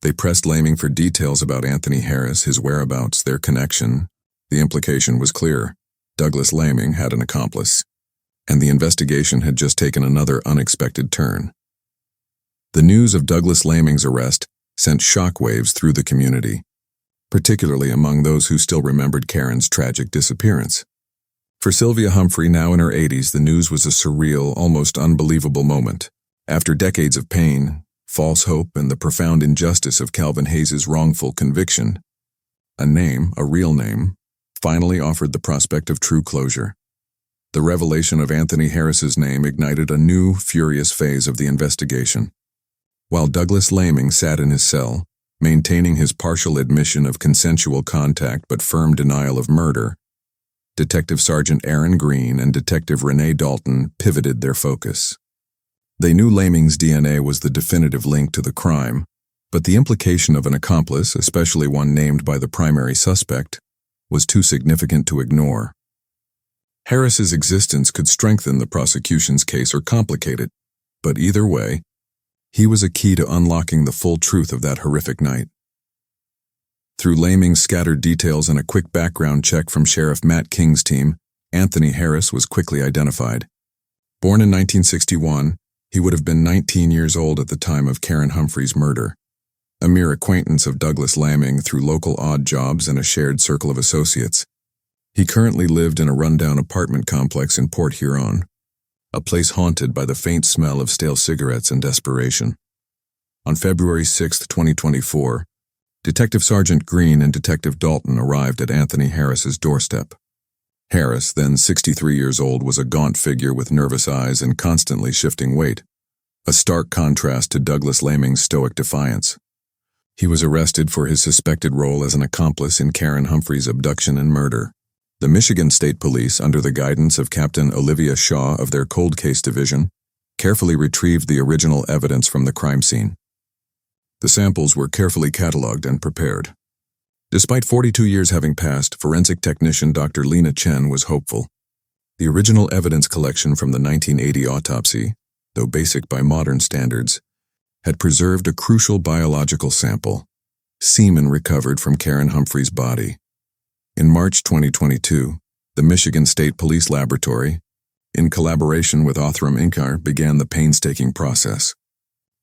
They pressed Laming for details about Anthony Harris, his whereabouts, their connection. The implication was clear. Douglas Laming had an accomplice, and the investigation had just taken another unexpected turn. The news of Douglas Laming's arrest sent shockwaves through the community, particularly among those who still remembered Karen's tragic disappearance. For Sylvia Umphrey, now in her 80s, the news was a surreal, almost unbelievable moment. After decades of pain, false hope, and the profound injustice of Calvin Hayes' wrongful conviction, a name, a real name, finally offered the prospect of true closure. The revelation of Anthony Harris's name ignited a new, furious phase of the investigation. While Douglas Laming sat in his cell, maintaining his partial admission of consensual contact but firm denial of murder, Detective Sergeant Aaron Green and Detective Renee Dalton pivoted their focus. They knew Laming's DNA was the definitive link to the crime, but the implication of an accomplice, especially one named by the primary suspect, was too significant to ignore. Harris's existence could strengthen the prosecution's case or complicate it, but either way, he was a key to unlocking the full truth of that horrific night. Through Laming's scattered details and a quick background check from Sheriff Matt King's team, Anthony Harris was quickly identified. Born in 1961, he would have been 19 years old at the time of Karen Umphrey's murder. A mere acquaintance of Douglas Laming through local odd jobs and a shared circle of associates. He currently lived in a rundown apartment complex in Port Huron, a place haunted by the faint smell of stale cigarettes and desperation. On February 6, 2024, Detective Sergeant Green and Detective Dalton arrived at Anthony Harris's doorstep. Harris, then 63 years old, was a gaunt figure with nervous eyes and constantly shifting weight, a stark contrast to Douglas Laming's stoic defiance. He was arrested for his suspected role as an accomplice in Karen Umphrey's abduction and murder. The Michigan State Police, under the guidance of Captain Olivia Shaw of their Cold Case Division, carefully retrieved the original evidence from the crime scene. The samples were carefully cataloged and prepared. Despite 42 years having passed, forensic technician Dr. Lena Chen was hopeful. The original evidence collection from the 1980 autopsy, though basic by modern standards, had preserved a crucial biological sample, semen recovered from Karen Umphrey's body. In March 2022, the Michigan State Police Laboratory, in collaboration with Othram Inkar, began the painstaking process.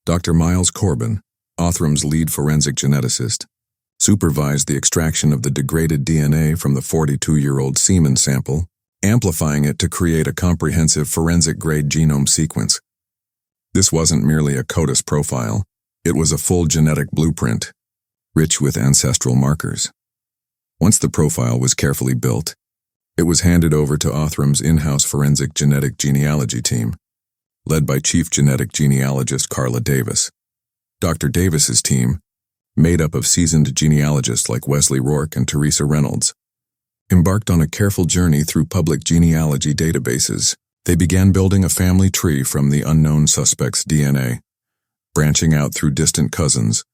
Dr. Miles Corbin, Othram's lead forensic geneticist, supervised the extraction of the degraded DNA from the 42-year-old semen sample, amplifying it to create a comprehensive forensic-grade genome sequence. This wasn't merely a CODIS profile, it was a full genetic blueprint, rich with ancestral markers. Once the profile was carefully built, it was handed over to Othram's in-house forensic genetic genealogy team, led by Chief Genetic Genealogist Carla Davis. Dr. Davis's team, made up of seasoned genealogists like Wesley Rourke and Teresa Reynolds, embarked on a careful journey through public genealogy databases. They began building a family tree from the unknown suspect's DNA, branching out through distant cousins,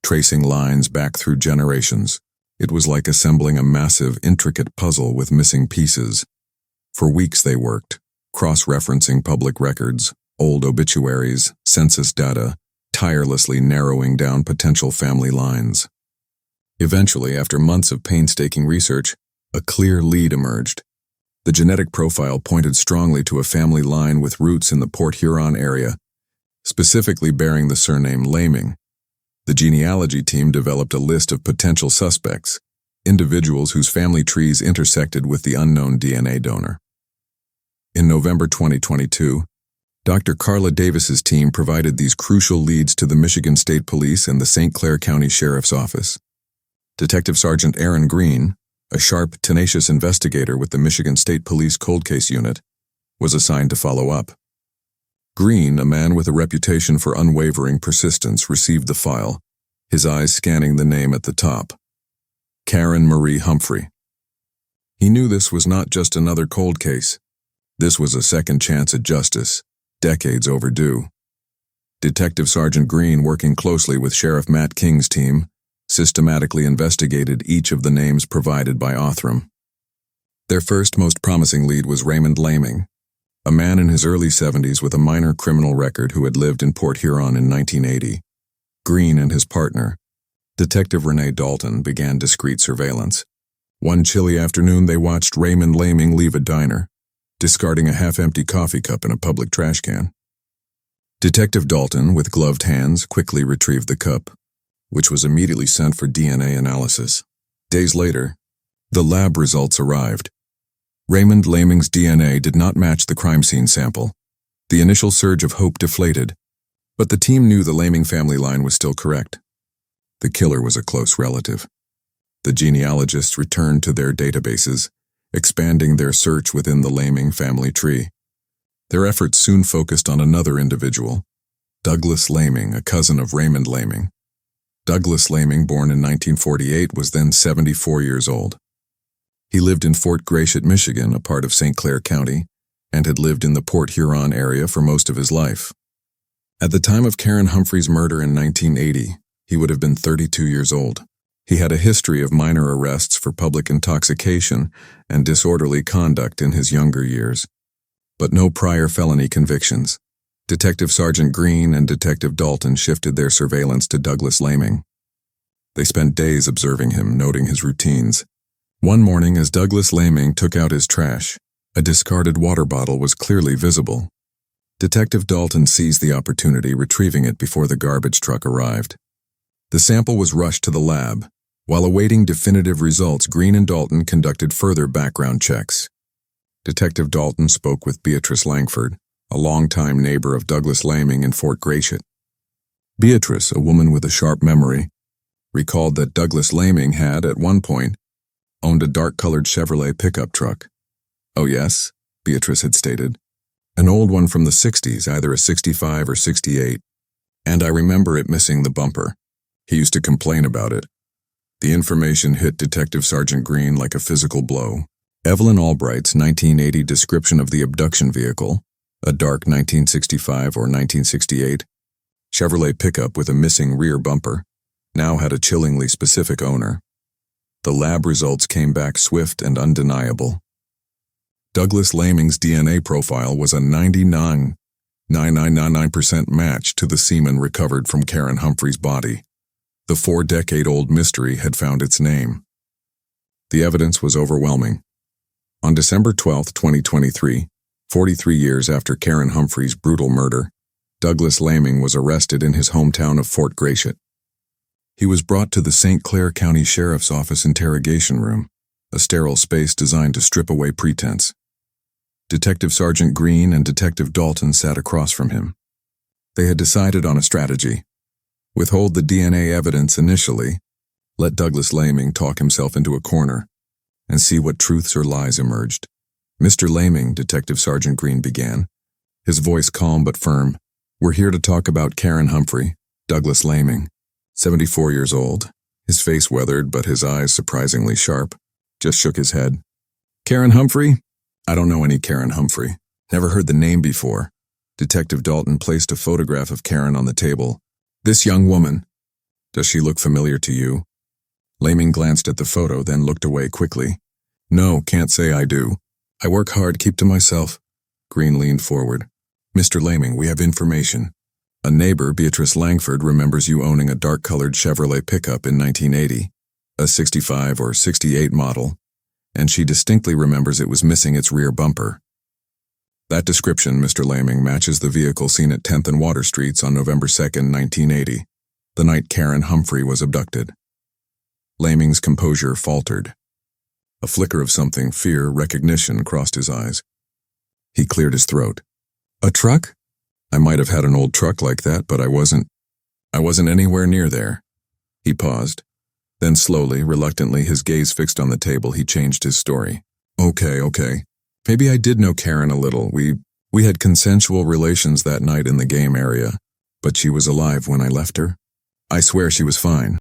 tracing lines back through generations. It was like assembling a massive, intricate puzzle with missing pieces. For weeks they worked, cross-referencing public records, old obituaries, census data, tirelessly narrowing down potential family lines. Eventually, after months of painstaking research, a clear lead emerged. The genetic profile pointed strongly to a family line with roots in the Port Huron area, specifically bearing the surname Laming. The genealogy team developed a list of potential suspects, individuals whose family trees intersected with the unknown DNA donor. In November 2022, Dr. Carla Davis's team provided these crucial leads to the Michigan State Police and the St. Clair County Sheriff's Office. Detective Sergeant Aaron Green, a sharp, tenacious investigator with the Michigan State Police Cold Case Unit, was assigned to follow up. Green, a man with a reputation for unwavering persistence, received the file, his eyes scanning the name at the top. Karen Marie Umphrey. He knew this was not just another cold case. This was a second chance at justice, decades overdue. Detective Sergeant Green, working closely with Sheriff Matt King's team, systematically investigated each of the names provided by Othram. Their first most promising lead was Raymond Laming, a man in his early 70s with a minor criminal record who had lived in Port Huron in 1980. Green and his partner, Detective Renee Dalton, began discreet surveillance. One chilly afternoon, they watched Raymond Laming leave a diner, discarding a half-empty coffee cup in a public trash can. Detective Dalton, with gloved hands, quickly retrieved the cup, which was immediately sent for DNA analysis. Days later, the lab results arrived. Raymond Laming's DNA did not match the crime scene sample. The initial surge of hope deflated, but the team knew the Laming family line was still correct. The killer was a close relative. The genealogists returned to their databases, expanding their search within the Laming family tree. Their efforts soon focused on another individual, Douglas Laming, a cousin of Raymond Laming. Douglas Laming, born in 1948, was then 74 years old. He lived in Fort Gratiot, Michigan, a part of Clair County, and had lived in the Port Huron area for most of his life. At the time of Karen Umphrey's murder in 1980, he would have been 32 years old. He had a history of minor arrests for public intoxication and disorderly conduct in his younger years, but no prior felony convictions. Detective Sergeant Green and Detective Dalton shifted their surveillance to Douglas Laming. They spent days observing him, noting his routines. One morning, as Douglas Laming took out his trash, a discarded water bottle was clearly visible. Detective Dalton seized the opportunity, retrieving it before the garbage truck arrived. The sample was rushed to the lab. While awaiting definitive results, Green and Dalton conducted further background checks. Detective Dalton spoke with Beatrice Langford, a longtime neighbor of Douglas Laming in Fort Gratiot. Beatrice, a woman with a sharp memory, recalled that Douglas Laming had, at one point, owned a dark-colored Chevrolet pickup truck. "Oh yes," Beatrice had stated. "An old one from the 60s, either a 65 or 68. And I remember it missing the bumper. He used to complain about it." The information hit Detective Sergeant Green like a physical blow. Evelyn Albright's 1980 description of the abduction vehicle, a dark 1965 or 1968 Chevrolet pickup with a missing rear bumper, now had a chillingly specific owner. The lab results came back swift and undeniable. Douglas Laming's DNA profile was a 99.9999% match to the semen recovered from Karen Umphrey's body. The 4-decade-old mystery had found its name. The evidence was overwhelming. On December 12, 2023, 43 years after Karen Umphrey's brutal murder, Douglas Laming was arrested in his hometown of Fort Gratiot. He was brought to the Clair County Sheriff's Office interrogation room, a sterile space designed to strip away pretense. Detective Sergeant Green and Detective Dalton sat across from him. They had decided on a strategy. Withhold the DNA evidence initially, let Douglas Laming talk himself into a corner, and see what truths or lies emerged. "Mr. Laming," Detective Sergeant Green began, his voice calm but firm, "we're here to talk about Karen Umphrey, Douglas Laming, 74 years old." His face weathered, but his eyes surprisingly sharp. Just shook his head. "Karen Umphrey? I don't know any Karen Umphrey. Never heard the name before." Detective Dalton placed a photograph of Karen on the table. "This young woman, does she look familiar to you?" Laming glanced at the photo, then looked away quickly. "No, can't say I do. I work hard, keep to myself." Green leaned forward. "Mr. Laming, we have information. A neighbor, Beatrice Langford, remembers you owning a dark-colored Chevrolet pickup in 1980, a 65 or 68 model, and she distinctly remembers it was missing its rear bumper. That description, Mr. Laming, matches the vehicle seen at 10th and Water Streets on November 2, 1980, the night Karen Umphrey was abducted." Laming's composure faltered. A flicker of something, fear, recognition, crossed his eyes. He cleared his throat. "A truck? I might have had an old truck like that, but I wasn't anywhere near there." He paused. Then slowly, reluctantly, his gaze fixed on the table, he changed his story. Okay. Maybe I did know Karen a little. We had consensual relations that night in the game area, but she was alive when I left her. I swear she was fine.